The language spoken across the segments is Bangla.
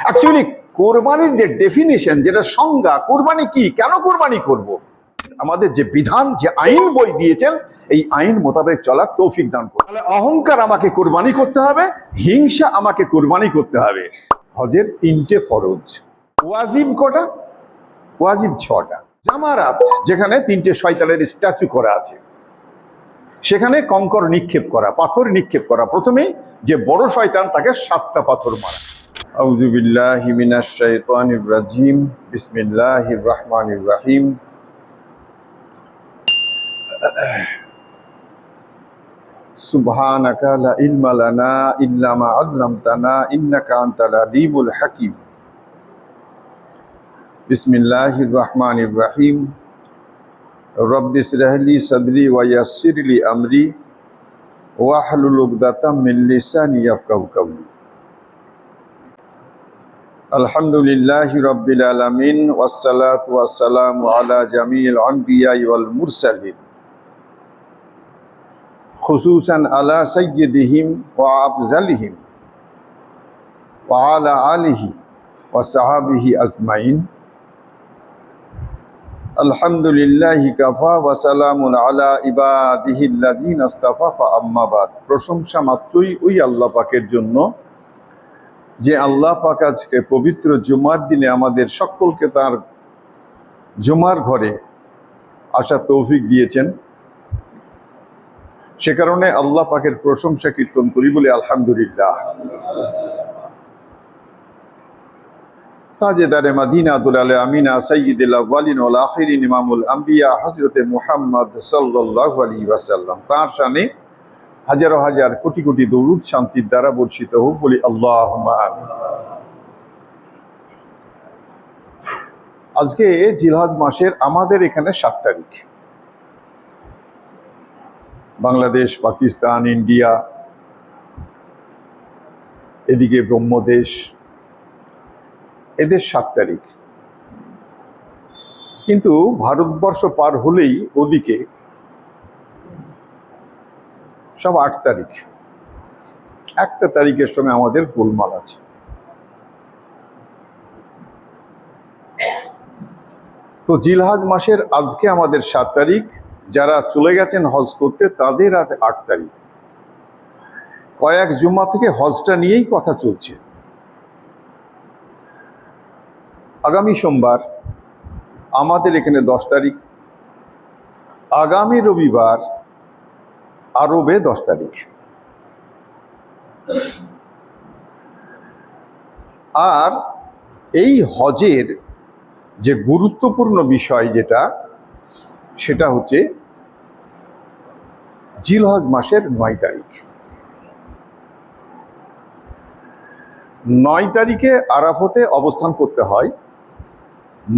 অ্যাকচুয়ালি কোরবানির যে ডেফিনিশন, যেটা সংজ্ঞা, কোরবানি কি, কেন কোরবানি করব, আমাদের যে বিধান, যে আইন বই দিয়েছেন, এই আইন মোতাবেক চলার তৌফিক দান করুন। তাহলে অহংকার আমাকে কোরবানি করতে হবে, হিংসা আমাকে কোরবানি করতে হবে। হজের 3টে ফরজ। ওয়াজিব কটা? ওয়াজিব 6টা। জামারাত, যেখানে 3টে শয়তানের স্ট্যাচু করা আছে, সেখানে কঙ্কর নিক্ষেপ করা, পাথর নিক্ষেপ করা। প্রথমেই যে বড় শয়তান, তাকে 7টা পাথর মারা। আউযু বিল্লাহি মিনাশ শাইতানির রাজিম। বিসমিল্লাহির রহমানির রহিম। সুবহানাকা লা ইলমা লানা ইল্লা মা আল্লামতানা ইন্নাকা আনতাল আলিমুল হাকিম। বিসমিল্লাহির রহমানির রহিম। রব্বি ইশরাহ লি সাদরি ওয়া ইয়াসসির লি আমরি ওয়াহলুল উকদাতাম মিন লিসানি ইয়াফকাহু কাওলি। আলহামদুলিল্লাহি রাব্বিল আলামিন ওয়াসসালাতু ওয়াসসালামু আলা জামিল আনবিয়া ওয়াল মুরসালিন খুসুসান আলা সাইয়্যিদিহিম ওয়া আফজালিহিম ওয়া আলা আলিহি ওয়া সাহাবিহি আজমাইন। আলহামদুলিল্লাহি কাফা ওয়া সালামুন আলা ইবাদিহিল্লাযিনা ইসতাফা ফা আম্মা বাদ। প্রশংসা মাত্রই ওই আল্লাহ পাকের জন্য, যে আল্লাহ পাক আজকে পবিত্র জুমার দিনে আমাদের সকলকে তার জুমার ঘরে আসার তৌফিক দিয়েছেন। সে কারণে আল্লাহ পাকের প্রশংসা কীর্তন করি, বলে আলহামদুলিল্লাহ। তাজেদারে মাদিনা আতুল আলে আমিনা সাইয়্যিদুল আউয়ালিন ওয়াল আখিরিন ইমামুল আম্বিয়া হযরতে মুহাম্মদ সাল্লাল্লাহু আলাইহি ওয়াসাল্লাম, তার শানে হাজারো হাজার কোটি কোটি দরুদ শান্তির দ্বারা বর্ষিত হোক, বলি আল্লাহুম্মা আমিন। আজকে জিলহজ মাসের আমাদের এখানে 7 তারিখ। বাংলাদেশ, পাকিস্তান, ইন্ডিয়া, এদিকে ব্রহ্মদেশ, এদের 7 তারিখ। কিন্তু ভারতবর্ষ পার হলেই ওদিকে সব 8 তারিখ। একটা তারিখের সঙ্গে আমাদের গোলমাল আছে। তো জিলহজ মাসের আজকে আমাদের 7 তারিখ। যারা চলে গেছেন হজ করতে, তাদের আজ 8 তারিখ। কয়েক জুমা থেকে হজটা নিয়েই কথা চলছে। আগামী সোমবার আমাদের এখানে 10 তারিখ, আগামী রবিবার আরবে 10 তারিখ। আর এই হজের যে গুরুত্বপূর্ণ বিষয় যেটা, সেটা হচ্ছে জিলহজ মাসের 9 তারিখ। 9 তারিখে আরাফাতে অবস্থান করতে হয়।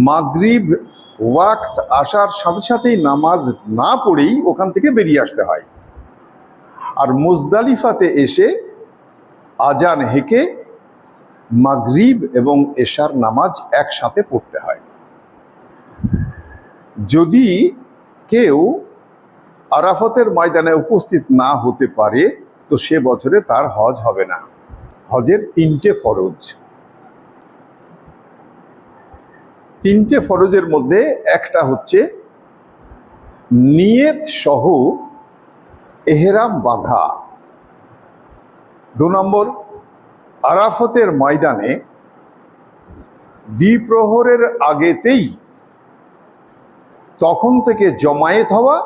মাগরিব ওয়াক্ত আসার সাথে সাথেই নামাজ না পড়েই ওখান থেকে বেরিয়ে আসতে হয়। আর মুজদালিফাতে এসে আজান হেঁকে মাগরিব এবং এশার নামাজ একসাথে পড়তে হয়। যদি কেউ আরাফাতের ময়দানে উপস্থিত না হতে পারে, তো সে বছরে তার হজ হবে না। হজের 3টে ফরজ। 3টে ফরজের মধ্যে একটা হচ্ছে নিয়ত সহ এহরাম বাঁধা। 2 নম্বর, আরাফাতের ময়দানে দ্বিপ্রহরের আগেতেই তখন থেকে জমায়েত হওয়া,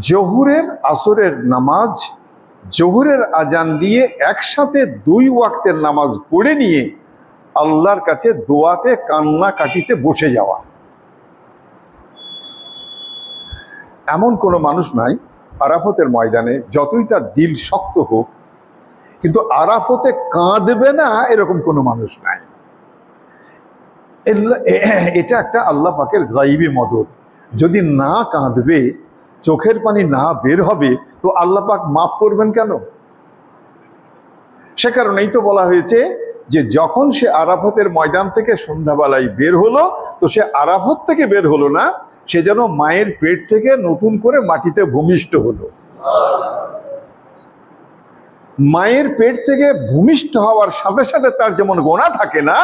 জোহরের আসরের নামাজ, জোহরের আজান দিয়ে একসাথে 2 ওয়াক্তের নামাজ পড়ে নিয়ে আল্লাহর কাছে দোয়াতে কান্না কাটিতে বসে যাওয়া। এমন কোনো মানুষ নাই আরাফাতের ময়দানে, যতই তার দিল শক্ত হোক, কিন্তু আরাফাতে কাঁদবে না, এরকম কোনো মানুষ নাই। এটা একটা আল্লাহ পাকের গায়বী মদদ। যদি না কাঁদবে, চোখের পানি না বের হবে, তো আল্লাহ পাক মাফ করবেন কেন? সে কারণেই তো বলা হয়েছে যে যখন সে আরাফাতের ময়দান থেকে সন্ধ্যাবেলায় বের হলো, তো সে আরাফাত থেকে বের হলো না, সে যেন মায়ের পেট থেকে নতুন করে মাটিতে ভূমিষ্ঠ হলো। মায়ের পেট থেকে ভূমিষ্ঠ হওয়ার সাথে সাথে তার যেমন গোনা থাকে না,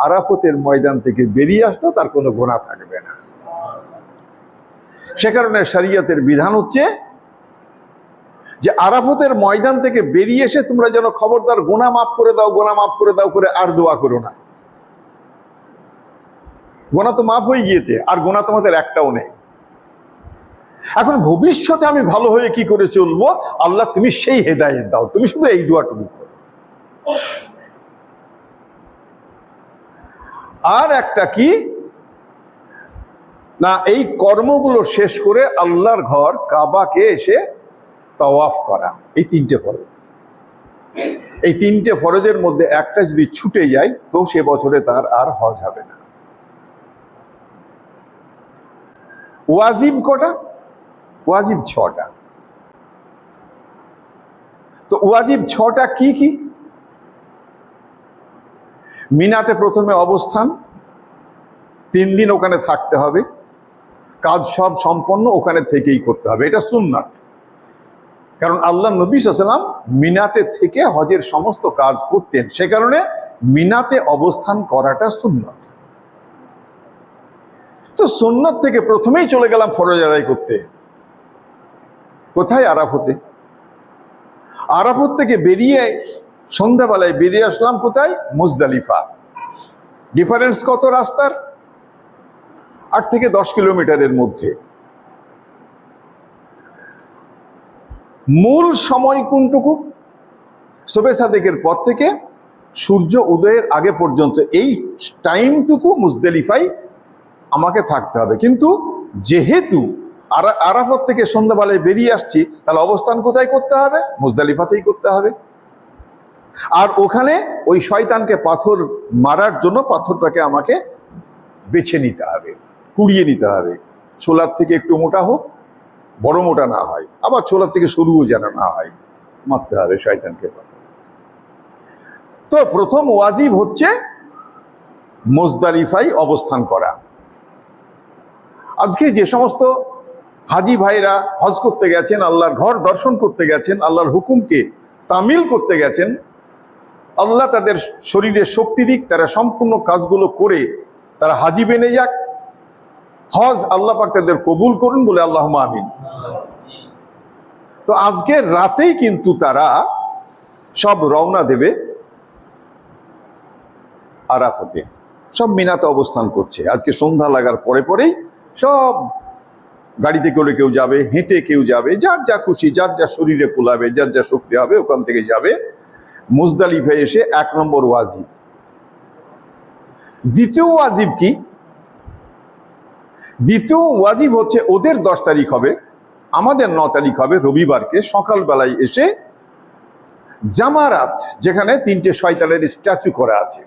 আরাফাতের ময়দান থেকে বেরিয়ে আসলো তার কোনো গোনা থাকবে না। সে কারণে শরীয়তের বিধান হচ্ছে যে আরাফাতের ময়দান থেকে বেরিয়ে এসে তোমরা যেন খবরদার গোনা মাফ করে দাও, গোনা মাফ করে দাও করে আর দোয়া করো না। গোনা তো মাফ হয়ে গিয়েছে, আর গোনা তোমাদের একটাও নেই। এখন ভবিষ্যতে আমি ভালো হয়ে কি করে চলবো, আল্লাহ তুমি সেই হেদায়েত দাও, তুমি শুধু এই দোয়াটুকু করো। আর একটা কি না, এই কর্মগুলো শেষ করে আল্লাহর ঘর কাবাকে এসে তাওয়াফ করা, এই তিনটে ফরজ। এই তিনটে ফরজের মধ্যে একটা যদি ছুটে যায় তো সে বছরে তার আর হজ হবে না। ওয়াজিব কটা? ওয়াজিব 6টা। তো ওয়াজিব 6টা কি কি? মিনাতে প্রথমে অবস্থান, 3 দিন ওখানে থাকতে হবে, কাজ সব সম্পন্ন ওখানে থেকেই করতে হবে, এটা সুন্নাত। কারণ আল্লাহ নবী সাল্লাল্লাহু আলাইহি ওয়াসাল্লাম মিনাতে থেকে হজের সমস্ত কাজ করতেন, সে কারণে মিনাতে অবস্থান করাটা সুন্নাত। তো সুন্নাত থেকে প্রথমেই চলে গেলাম ফরজ আদায় করতে। কোথায়? আরাফাতে। আরাফাত থেকে বেরিয়ে সন্ধ্যাবেলায় বেরিয়ে আসলাম কোথায়? মুজদালিফা। ডিফারেন্স কত রাস্তার? 8 থেকে 10 কিলোমিটারের মধ্যে। মূল সময় কোনটুকু? সুবহে সাদেকের পর থেকে সূর্য উদয়ের আগে পর্যন্ত এই টাইমটুকু মুজদালিফায় আমাকে থাকতে হবে। কিন্তু যেহেতু আরাফাত থেকে সন্ধ্যাবেলায় বেরিয়ে আসছি, তাহলে অবস্থান কোথায় করতে হবে? মুজদালিফাতেই করতে হবে। আর ওখানে ওই শয়তানকে পাথর মারার জন্য পাথরটাকে আমাকে বেছে নিতে হবে, কুড়িয়ে নিতে হবে। ছোলার থেকে একটু মোটা হোক, বড় মোটা না হয়, আবার ছোলার থেকে সরুও যেন না হয়, মারতে হবে শয়তানকে পাথর। তো প্রথম ওয়াজিব হচ্ছে মুজদালিফায় অবস্থান করা। আজকে যে সমস্ত হাজি ভাইরা হজ করতে গেছেন, আল্লাহর ঘর দর্শন করতে গেছেন, আল্লাহর হুকুমকে তামিল করতে গেছেন, আল্লাহ তাদের শরীরে শক্তি দিক, তারা সম্পূর্ণ কাজগুলো করে তারা হাজি বেনে যাক। হজ আল্লাহ পাক তাদের কবুল করুন বলে আল্লাহুম্মা আমিন। তো আজকের রাতেই কিন্তু তারা সব রওনা দেবে আরাফাতে, সব মিনাতে অবস্থান করছে। আজকে সন্ধ্যা লাগার পরে পরেই সব গাড়িতে করে কেউ যাবে, হেঁটে কেউ যাবে, যার যা খুশি, যার যা শরীরে কুলাবে, যার যা শক্তি হবে ওখান থেকে যাবে। মুজদালিফায় এসে 1 নম্বর ওয়াজিব। দ্বিতীয় ওয়াজিব কি? দ্বিতীয় ওয়াজিব হচ্ছে ওদের 10 তারিখ হবে, আমাদের 9 তারিখ হবে রবিবারকে সকালবেলায় এসে জামারাত, যেখানে 3টে শয়তানের স্ট্যাচু করা আছে,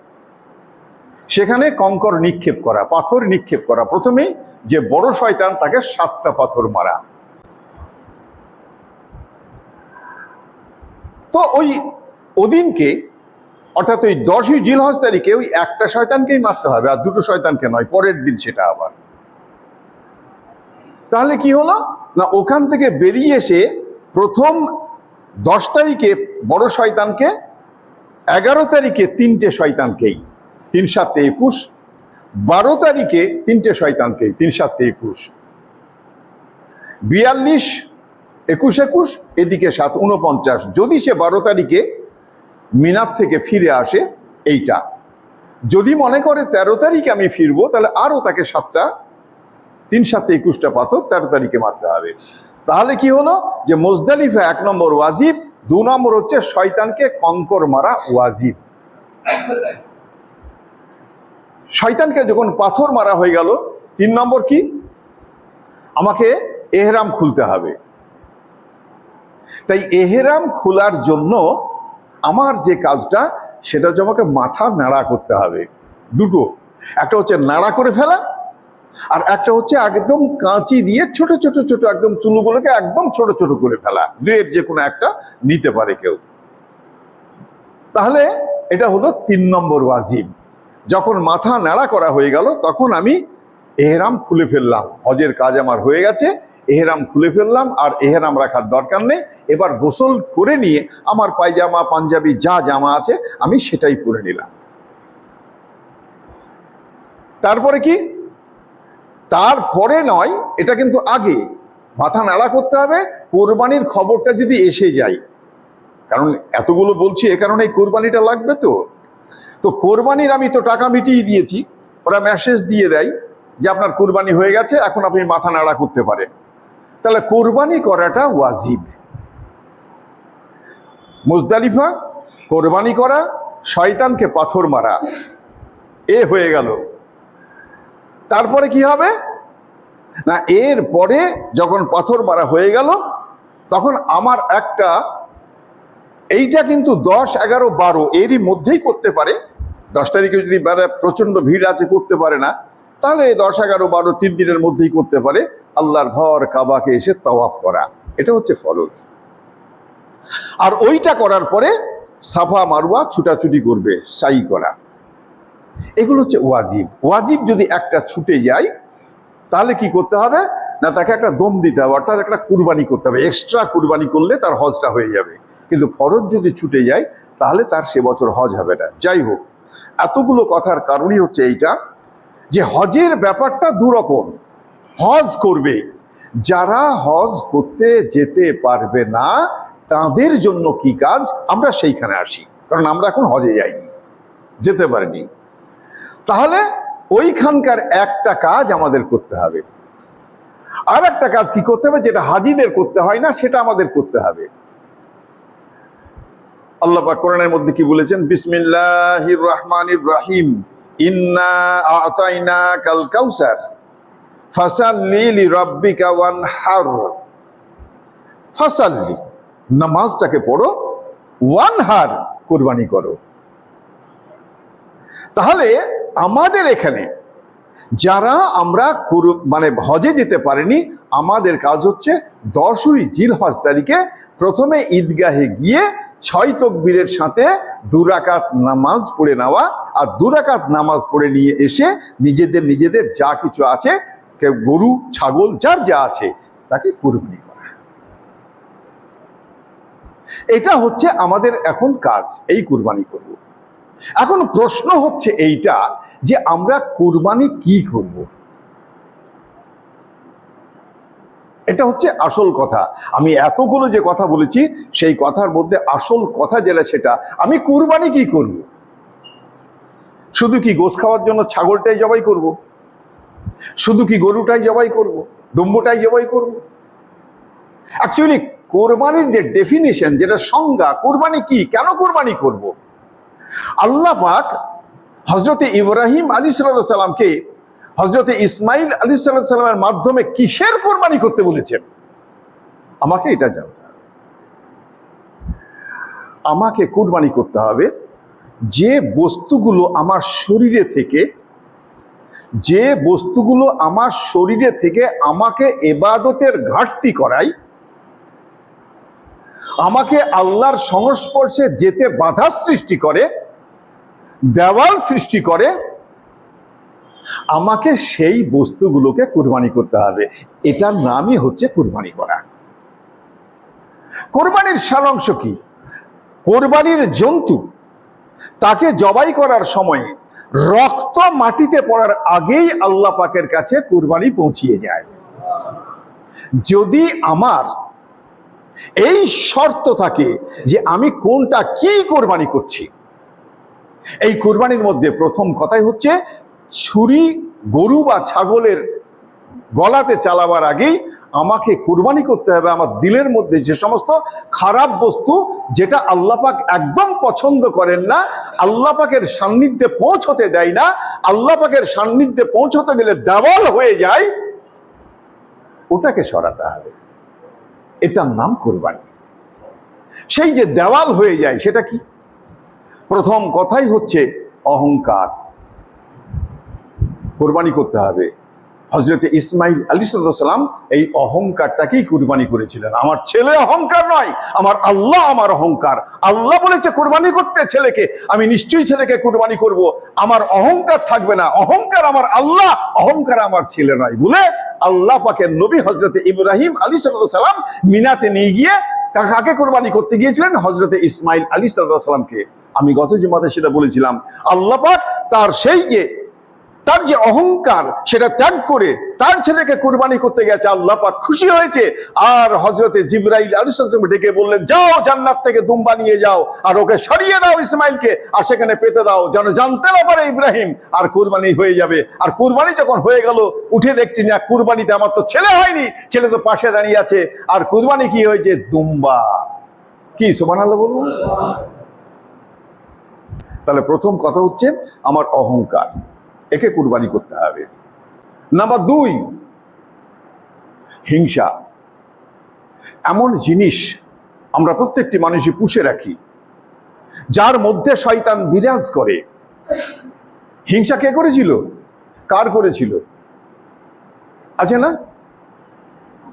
সেখানে কঙ্কর নিক্ষেপ করা, পাথর নিক্ষেপ করা। প্রথমেই যে বড় শয়তান তাকে 7টা পাথর মারা। তো ওদিনকে অর্থাৎ ওই 10ই জিলহজ তারিখে ওই একটা শয়তানকেই মারতে হবে, আর 2টো শয়তানকে নয়, পরের দিন সেটা আবার। তাহলে কি হলো না, ওখান থেকে বেরিয়ে এসে প্রথম 10 তারিখে বড় শয়তানকে, 11 তারিখে 3টে শয়তানকেই, 3 7 21, 12 তারিখে 3টে শয়তানকেই, 3 7 21, 42 21 21, এদিকে 7 49। যদি সে 12 তারিখে মিনাত থেকে ফিরে আসে, এইটা যদি মনে করে 13 তারিখে আমি ফিরবো, তাহলে আরও তাকে 7টা, 3 7 21টা পাথর 13 তারিখে মারতে হবে। তাহলে কি হলো যে মুজদালিফা 1 নম্বর ওয়াজিব, 2 নম্বর হচ্ছে শয়তানকে কঙ্কর মারা ওয়াজিব। শয়তানকে যখন পাথর মারা হয়ে গেল, 3 নম্বর কি? আমাকে এহরাম খুলতে হবে। তাই এহরাম খোলার জন্য আমার যে কাজটা, সেটা হচ্ছে আমাকে মাথা নাড়া করতে হবে। দুটো, একটা হচ্ছে নাড়া করে ফেলা, আর একটা হচ্ছে একদম কাঁচি দিয়ে ছোট ছোট ছোট একদম চুলগুলোকে একদম ছোট ছোট করে ফেলা। দুয়ের যে কোনো একটা নিতে পারে কেউ। তাহলে এটা হলো 3 নম্বর ওয়াজিব। যখন মাথা নাড়া করা হয়ে গেল, তখন আমি এহরাম খুলে ফেললাম, হজের কাজ আমার হয়ে গেছে। এহেরাম খুলে ফেললাম, আর এহেরাম রাখার দরকার নেই, এবার গোসল করে নিয়ে আমার পায়জামা পাঞ্জাবি যা জামা আছে আমি সেটাই পরে নিলাম। তারপরে কি? তারপরে নয়, এটা কিন্তু আগে মাথা নাড়া করতে হবে। কোরবানির খবরটা যদি এসে যায়, কারণ এতগুলো বলছি এ কারণে কোরবানিটা লাগবে। তো কোরবানির আমি তো টাকা মিটিয়ে দিয়েছি, ওরা মেসেজ দিয়ে দেয় যে আপনার কোরবানি হয়ে গেছে, এখন আপনি মাথা নাড়া করতে পারেন। তাহলে কোরবানি করাটা ওয়াজিব। মুজদালিফা কোরবানি করা, শয়তানকে পাথর মারা, এ হয়ে গেল। তারপরে কি হবে না, এর পরে যখন পাথর মারা হয়ে গেল, তখন আমার একটা, এইটা কিন্তু 10, 11, 12 এরই মধ্যেই করতে পারে। 10 তারিখে যদি প্রচন্ড ভিড় আছে করতে পারে না, তাহলে 10, 11, 12 3 দিনের মধ্যেই করতে পারে। আল্লাহর ঘর কাবাকে এসে তাওয়াফ করা, এটা হচ্ছে ফরজ। আর ওইটা করার পরে সাফা মারওয়া ছুটাছুটি করবে, সাই করা, এগুলো হচ্ছে ওয়াজিব। ওয়াজিব যদি একটা ছুটে যায়, তাহলে কি করতে হবে না, তাকে একটা দম দিতে হবে, অর্থাৎ একটা কুরবানি করতে হবে। এক্সট্রা কুরবানি করলে তার হজটা হয়ে যাবে। কিন্তু ফরজ যদি ছুটে যায়, তাহলে তার সে বছর হজ হবে না। যাই হোক, এতগুলো কথার কারণই হচ্ছে এইটা যে হজের ব্যাপারটা দুরকম। হজ করবে যারা হজ করতে যেতে পারবে না, তাদের জন্য কি কাজ, আমরা সেইখানে আসি। কারণ আমরা এখন হজে যাইনি, যেতে পারিনি। তাহলে ওইখানকার একটা কাজ আমাদের করতে হবে, আর একটা কাজ কি করতে হবে যেটা হাজিদের করতে হয় না, সেটা আমাদের করতে হবে। আল্লাহ পাক কোরআনের মধ্যে কি বলেছেন? বিসমিল্লাহির রহমানির রহিম, ইন্না আ'তাইনাকাল কাউসার ফাসাল্লি লিরাব্বিকা ওয়ানহার। ফাসাল্লি, নামাজটাকে পড়ো, ওয়ানহার, কুরবানি করো। তাহলে আমাদের এখানে যারা আমরা মানে হজে যেতে পারিনি, আমাদের কাজ হচ্ছে 10ই জিলহজ তারিখে প্রথমে ঈদগাহে গিয়ে 6 তাকবীরের সাথে 2 রাকাত নামাজ পড়ে নেওয়া, আর 2 রাকাত নামাজ পড়ে নিয়ে এসে নিজেদের যা কিছু আছে, কেউ গরু ছাগল যার যা আছে, তাকে কুরবানি করা। এটা হচ্ছে আমাদের এখন কাজ, এই কুরবানি করব। এখন প্রশ্ন হচ্ছে এইটা যে আমরা কুরবানি কি করব? এটা হচ্ছে আসল কথা। আমি এতগুলো যে কথা বলেছি, সেই কথার মধ্যে আসল কথা যেটা, সেটা আমি কুরবানি কি করব? শুধু কি গোশ খাওয়ার জন্য ছাগলটাই জবাই করব? শুধু কি গরুটাই জবাই করব? দুম্বটাই জবাই করব? অ্যাকচুয়ালি কোরবানির যে ডেফিনিশন, যেটা সংজ্ঞা, কোরবানি কি, কেন কোরবানি করব? আল্লাহ পাক হযরতে ইব্রাহিম আলাইহিস সালামকে হযরতে ইসমাইল আলাইহিস সালামের মাধ্যমে কিসের কোরবানি করতে বলেছেন? আমাকে এটা জানতে হবে। আমাকে কোরবানি করতে হবে যে বস্তুগুলো আমার শরীরে থেকে, যে বস্তুগুলো আমার শরীরে থেকে আমাকে ইবাদতের ঘাটতি করায়, আমাকে আল্লাহর সংস্পর্শে যেতে বাধা সৃষ্টি করে, দেওয়াল সৃষ্টি করে, আমাকে সেই বস্তুগুলোকে কুরবানি করতে হবে। এটার নামই হচ্ছে কুরবানি করা। কোরবানির সারাংশ কি? কোরবানির জন্তু তাকে জবাই করার সময় রক্ত মাটিতে পড়ার আগেই আল্লাহ পাকের কাছে কুরবানি পৌঁছিয়ে যায়। যদি আমার এই শর্ত থাকে যে আমি কোনটা কি কোরবানি করছি, এই কুরবানির মধ্যে প্রথম কথাই হচ্ছে ছুরি গরু বা ছাগলের গলাতে চালাবার আগেই আমাকে কুরবানি করতে হবে আমার দিলের মধ্যে যে সমস্ত খারাপ বস্তু, যেটা আল্লাহ পাক একদম পছন্দ করেন না, আল্লাহ পাকের সান্নিধ্যে পৌঁছতে দেয় না, আল্লাহ পাকের সান্নিধ্যে পৌঁছতে গেলে দেওয়াল হয়ে যায়, ওটাকে সরাতে হবে। এটার নাম কুরবানি। সেই যে দেওয়াল হয়ে যায়, সেটা কি? প্রথম কথাই হচ্ছে অহংকার। কোরবানি করতে হবে, হজরতে ইসমাইল আলাইহিসসালাম এই অহংকারটাকেই কুরবানি করেছিলেন। আমার ছেলে অহংকার নয়, আমার আল্লাহ আমার অহংকার। আল্লাহ বলেছে কুরবানি করতে ছেলেকে, আমি নিশ্চয়ই ছেলেকে কুরবানি করব, আমার অহংকার থাকবে না, অহংকার আমার আল্লাহ, অহংকার আমার ছেলে নয় বলে আল্লাহ পাকের নবী হজরতে ইব্রাহিম আলাইহিসসালাম মিনাতে নিয়ে গিয়ে তাকে কুরবানি করতে গিয়েছিলেন, হজরতে ইসমাইল আলাইহিসসালামকে। আমি গত জুমাতে সেটা বলেছিলাম, আল্লাহ পাক তার যে অহংকার সেটা ত্যাগ করে তার ছেলেকে কুরবানি করতে গেছে, আল্লাহ পাক খুশি হয়েছে। আর হযরতে জিবরাইল আলাইহিস সালাম ডেকে বললেন, যাও জান্নাত থেকে দুম্বা নিয়ে যাও আর ওকে সরিয়ে দাও ইসমাইলকে, আর সেখানে পেতে দাও, যেন জানতে না পারে ইব্রাহিম, আর কুরবানি হয়ে যাবে। আর কুরবানি যখন হয়ে গেল, উঠে দেখছি না কুরবানিতে আমার তো ছেলে হয়নি, ছেলে তো পাশে দাঁড়িয়ে আছে, আর কুরবানি কি হয়েছে? দুম্বা। কি সুবহানাল্লাহ বলুন। তাহলে প্রথম কথা হচ্ছে আমার অহংকার, একে কুরবানি করতে হবে। নাম্বার 2, হিংসা। এমন জিনিস আমরা প্রত্যেকটি মানুষই পুষে রাখি, যার মধ্যে শয়তান বিরাজ করে। হিংসা কে করেছিল? কার করেছিল? আছে না?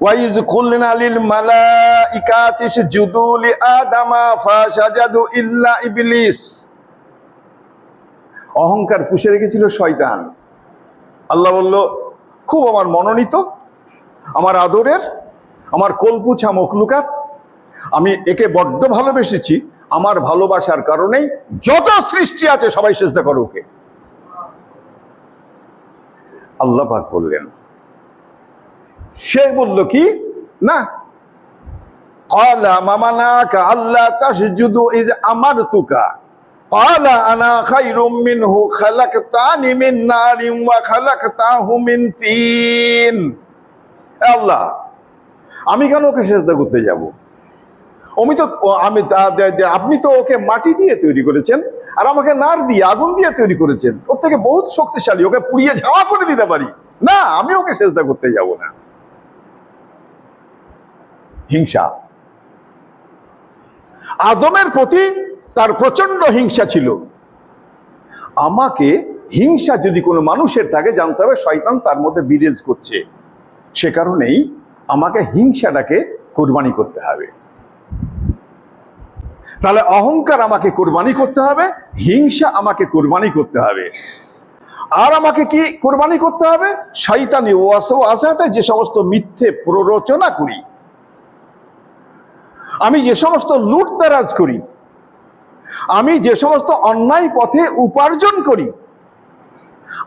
ওয়াইজ কুলনা লিল মালাইকাতি ইসজুদু লিআদামা ফাসাজাদু ইল্লা ইবলিস। অহংকার পুষে রেখেছিল শয়তান। আল্লাহ বলল, খুব আমার মনোনীত, আমার আদরের, আমার কলকুছা মখলুকাত, আমি একে বড্ড ভালোবেসেছি, আমার ভালোবাসার কারণেই যত সৃষ্টি আছে সবাই সিজদা করো ওকে। আল্লাহ পাক বললেন, সে বলল কি না, ক্বালা মামানাকা আল্লা তাসজুদু ইজ আমারতুকা ক্বালা আনা খায়রুম মিনহু খালাকতানি মিন নারিন ওয়া খালাকতাহু মিন তিন। আল্লাহ, আমি কেন ওকে সিজদা করতে যাব? আপনি তো ওকে মাটি দিয়ে তৈরি করেছেন, আর আমাকে নার দিয়ে, আগুন দিয়ে তৈরি করেছেন, ওর থেকে বহুত শক্তিশালী, ওকে পুড়িয়ে ঝামা করে দিতে পারি, না আমি ওকে সিজদা করতে যাব না। হিংসা। আদমের প্রতি তার প্রচন্ড হিংসা ছিল। আমাকে হিংসা যদি কোনো মানুষের থাকে, জানতে হবে শয়তান তার মধ্যে বিরাজ করছে। সে কারণেই আমাকে হিংসাটাকে কুরবানি করতে হবে। তাহলে অহংকার আমাকে কুরবানি করতে হবে, হিংসা আমাকে কুরবানি করতে হবে। আর আমাকে কি কুরবানি করতে হবে? শয়তানি ওয়াসওয়াসাতে যে সমস্ত মিথ্যে প্ররোচনা করি, আমি যে সমস্ত লুটতারাজ করি, আমি যে সমস্ত অন্যায় পথে উপার্জন করি,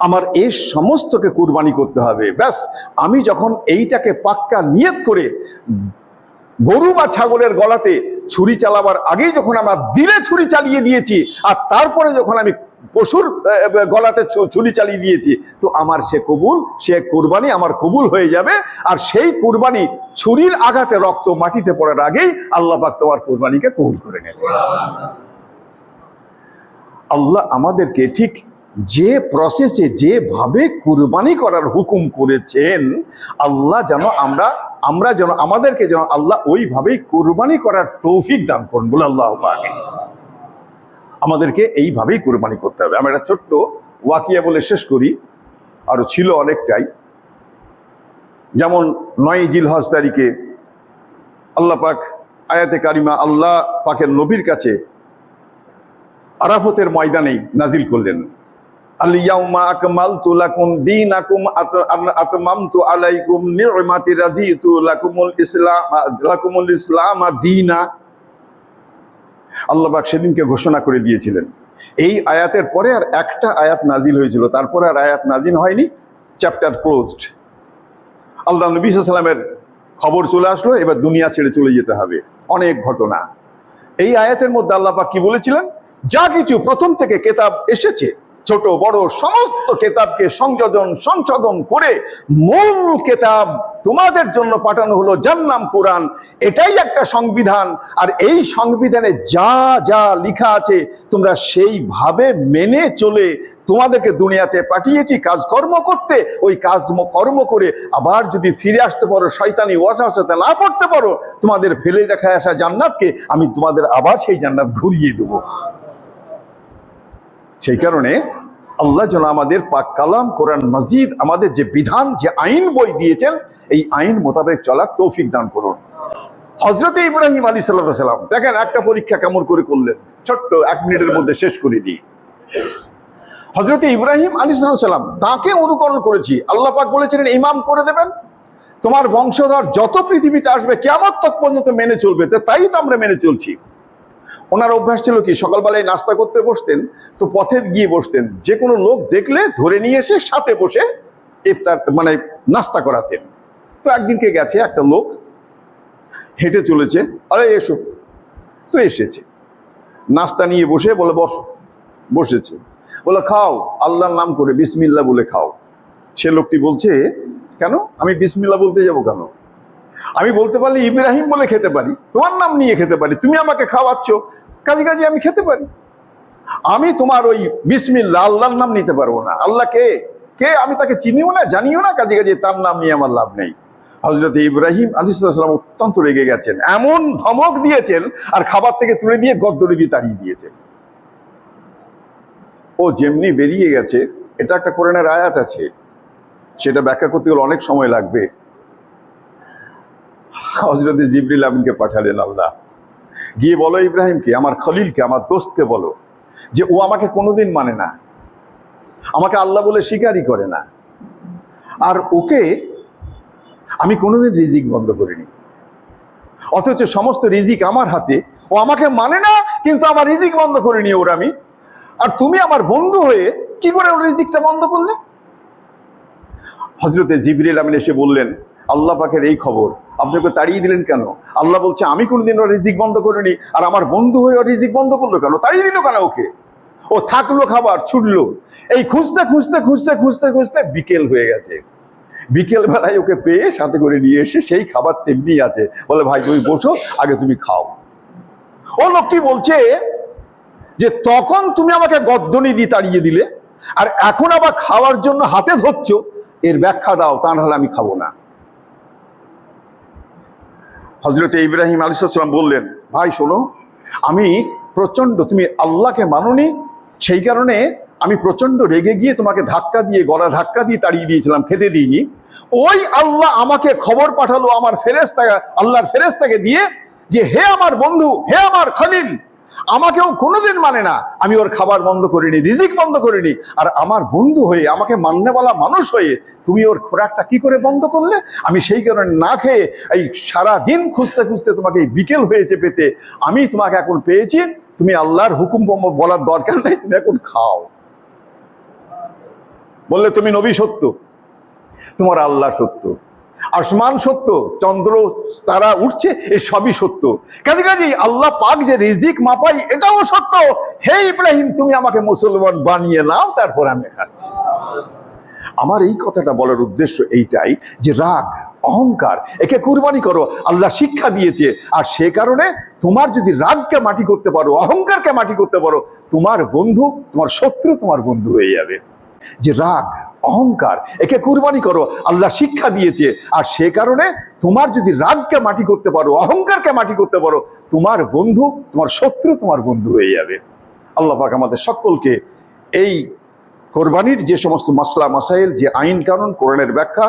আমার এই সমস্তকে কুরবানি করতে হবে। ব্যাস, আমি যখন এইটাকে পাক্কা নিয়ত করে গরু বা ছাগলের গলাতে ছুরি চালাবার আগেই যখন আমার দিলে ছুরি চালিয়ে দিয়েছি, আর তারপরে যখন আমি পশুর গলাতে ছুরি চালিয়ে দিয়েছি, তো আমার সে কুরবানি আমার কবুল হয়ে যাবে। আর সেই কুরবানি ছুরির আঘাতে রক্ত মাটিতে পড়ার আগেই আল্লাহ পাক তোমার কুরবানিকে কবুল করে নেবে। আল্লাহ আমাদেরকে ঠিক যে প্রসেসে, যেভাবে কুরবানি করার হুকুম করেছেন, আল্লাহ যেন আমাদেরকে যেন আল্লাহ ওইভাবেই কুরবানি করার তৌফিক দান করুন বলে আল্লাহ আমিন। আমাদেরকে এইভাবেই কুরবানি করতে হবে। আমরা একটা ছোট্ট ওয়াকিয়া বলে শেষ করি, আরো ছিল অনেকটাই। যেমন 9 জিলহজ তারিখে আল্লাহ পাক আয়াতে কারিমা আল্লাহ পাকের নবীর কাছে আরাফাতের ময়দানে নাজিল করলেন, আল-ইয়াউমা আকমালতু লাকুম দীনাকুম আতমামতু আলাইকুম নি'মাতি রাদিতু লাকুমুল ইসলাম দীনা। আল্লাহ পাক সেদিনকে ঘোষণা করে দিয়েছিলেন। এই আয়াতের পরে আর একটা আয়াত নাজিল হয়েছিল, তারপরে আর আয়াত নাজিল হয়নি, চ্যাপ্টার ক্লোজড। আল্লাহ নবী সাল্লাল্লাহু আলাইহি ওয়াসাল্লামের খবর চলে আসলো, এবার দুনিয়া ছেড়ে চলে যেতে হবে। অনেক ঘটনা। এই আয়াতের মধ্যে আল্লাহ পাক কি বলেছিলেন? যা কিছু প্রথম থেকে কিতাব এসেছে, ছোট বড় সমস্ত কিতাবকে সংশোধন করে মূল কিতাব তোমাদের জন্য পাঠানো হলো, যার নাম কোরআন। এটাই একটা সংবিধান, আর এই সংবিধানে যা যা লেখা আছে তোমরা সেইভাবে মেনে চলে তোমাদেরকে দুনিয়াতে পাঠিয়েছি কাজকর্ম করতে। ওই কাজকর্ম করে আবার যদি ফিরে আসতে পারো, শয়তানি ওয়াসওয়াসাতে না পড়তে পারো, তোমাদের ফেলে রেখে আসা জান্নাতকে আমি তোমাদের আবার সেই জান্নাত ঘুরিয়ে দেবো। সেই কারণে আল্লাহ যেন আমাদের পাক কালাম কোরআন মাজিদ আমাদের যে বিধান যে আইন বই দিয়েছেন এই আইন মোতাবেক চলার তৌফিক দান করুন। হযরত ইব্রাহিম আলাইহিস সালাম দেখেন একটা পরীক্ষা কেমন করে করলেন, ছোট্ট 1 মিনিটের মধ্যে শেষ করে দিই। হযরত ইব্রাহিম আলাইহিস সালাম তাকে অনুকরণ করেছি, আল্লাহ পাক বলেছিলেন ইমাম করে দেবেন, তোমার বংশধর যত পৃথিবীতে আসবে কিয়ামত তক পর্যন্ত মেনে চলবে, তাই তো আমরা মেনে চলছি। ওনার অভ্যাস ছিল কি, সকালবেলায় নাস্তা করতে বসতেন তো পথে গিয়ে বসতেন, যে কোনো লোক দেখলে ধরে নিয়ে এসে সাথে বসে ইফতার মানে নাস্তা করাতেন। তো একদিনকে গেছে একটা লোক হেঁটে চলেছে, আরে এসো, তো এসেছে, নাস্তা নিয়ে বসে বলে বসো, বসেছে, বলে খাও আল্লাহর নাম করে বিসমিল্লাহ বলে খাও। সে লোকটি বলছে কেন আমি বিসমিল্লাহ বলতে যাব কেন, আমি বলতে পারলে ইব্রাহিম বলে খেতে পারি, তোমার নাম নিয়ে খেতে পারি, তুমি আমাকে খাওয়াচ্ছ কাজে কাজে আমি খেতে পারি, আমি তোমার ওই বিসমিল্লাহ আল্লাহর নাম নিতে পারবো না। আল্লাহ কে কে আমি তাকে চিনিও না জানিও না, কাজে কাজে তার নাম নিয়ে আমার লাভ নেই। হযরত ইব্রাহিম আলাইহিস সালাম অত্যন্ত রেগে গেছেন, এমন ধমক দিয়েছেন আর খাবার থেকে তুলে দিয়ে গদ্দরে দিয়ে তাড়িয়ে দিয়েছেন। ও যেমনি বেরিয়ে গেছে, এটা একটা কোরআনের আয়াত আছে, সেটা ব্যাখ্যা করতে গেলে অনেক সময় লাগবে। হযরত জিবরিল আমিনকে পাঠালেন আল্লাহ, গিয়ে বলো ইব্রাহিমকে, আমার খলিলকে, আমার দোস্তকে বলো যে ও আমাকে কোনোদিন মানে না, আমাকে আল্লাহ বলে স্বীকারই করে না, আর ওকে আমি কোনোদিন রিজিক বন্ধ করিনি, অথচ সমস্ত রিজিক আমার হাতে, ও আমাকে মানে না কিন্তু আমার রিজিক বন্ধ করিনি ওর আমি, আর তুমি আমার বন্ধু হয়ে কি করে ওর রিজিকটা বন্ধ করলে? হযরত জিবরিল আমিন এসে বললেন আল্লাহ পাকের এই খবর, আপনাকে তাড়িয়ে দিলেন কেন? আল্লাহ বলছে আমি কোনোদিন ওর রিজিক বন্ধ করিনি, আর আমার বন্ধু হয়ে ওর রিজিক বন্ধ করলো কেন, তাড়িয়ে দিল কেন ওকে? ও থাকলো খাবার ছুটলো, এই খুঁজতে খুঁজতে খুঁজতে খুঁজতে খুঁজতে বিকেল হয়ে গেছে, বিকেল বেলায় ওকে পেয়ে সাথে করে নিয়ে এসে সেই খাবার তেমনি আছে, বলে ভাই তুমি বসো আগে তুমি খাও। ও লোকটি বলছে যে তখন তুমি আমাকে গদ্দনি দিয়ে তাড়িয়ে দিলে, আর এখন আবার খাওয়ার জন্য হাতে ধরছ, এর ব্যাখ্যা দাও, তা নাহলে আমি খাবো না। হযরত ইব্রাহিম আলাইহিস সালাম বললেন ভাই শোনো, আমি প্রচন্ড, তুমি আল্লাহকে মানোনি, সেই কারণে আমি প্রচন্ড রেগে গিয়ে তোমাকে ধাক্কা দিয়ে, গলা ধাক্কা দিয়ে তাড়িয়ে দিয়েছিলাম, খেতে দিইনি। ওই আল্লাহ আমাকে খবর পাঠালো আমার ফেরেশতা, আল্লাহর ফেরেশতাকে দিয়ে যে হে আমার বন্ধু, হে আমার খলিল, আমাকেও কোনোদিন মানে না, আমি ওর খাবার বন্ধ করিনি, রিজিক বন্ধ করিনি, আর আমার বন্ধু হয়ে আমাকে মাননেওয়ালা মানুষ হয়ে তুমি ওর খোরাকটা কি করে বন্ধ করলে? আমি সেই কারণে না খেয়ে এই সারা দিন খুঁজতে খুঁজতে তোমাকে বিকেল হয়েছে পেতে, আমি তোমাকে এখন পেয়েছি, তুমি আল্লাহর হুকুম বলার দরকার নেই, তুমি এখন খাও। বললে তুমি নবী সত্য, তোমার আল্লাহ সত্য, আসমান সত্য, চন্দ্র তারা উঠছে, এই সবই সত্য, কাজে কাজেই আল্লাহ পাক যে রিজিক মাপাই এটাও সত্য। হে ইব্রাহিম তুমি আমাকে মুসলমান বানিয়ে নাও, তারপর আমি খাচ্ছি। আমার এই কথাটা বলার উদ্দেশ্য এইটাই যে রাগ অহংকার একে কুরবানি করো, আল্লাহ শিক্ষা দিয়েছে, আর সে কারণে তোমার যদি রাগকে মাটি করতে পারো, অহংকারকে মাটি করতে পারো, তোমার বন্ধু তোমার শত্রু তোমার বন্ধু হয়ে যাবে। যে রাগ অহংকার একে কুরবানি করো, আল্লাহ শিক্ষা দিয়েছে, আর সে কারণে তোমার যদি রাগকে মাটি করতে পারো, অহংকারকে মাটি করতে পারো, তোমার বন্ধু তোমার শত্রু তোমার বন্ধু হয়ে যাবে। আল্লাহ পাক আমাদের সকলকে এই কোরবানির যে সমস্ত মাসলা মাসাইল, যে আইন কানুন, কোরআনের ব্যাখ্যা,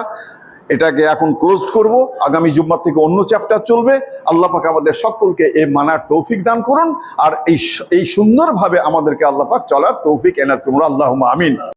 এটাকে এখন ক্লোজ করব, আগামী জুম্মা থেকে অন্য চ্যাপ্টার চলবে। আল্লাহ পাক আমাদের সকলকে এই মানার তৌফিক দান করুন, আর এই সুন্দরভাবে আমাদেরকে আল্লাহ পাক চলার তৌফিক এনায়েত করুন, আল্লাহুম্মা আমিন।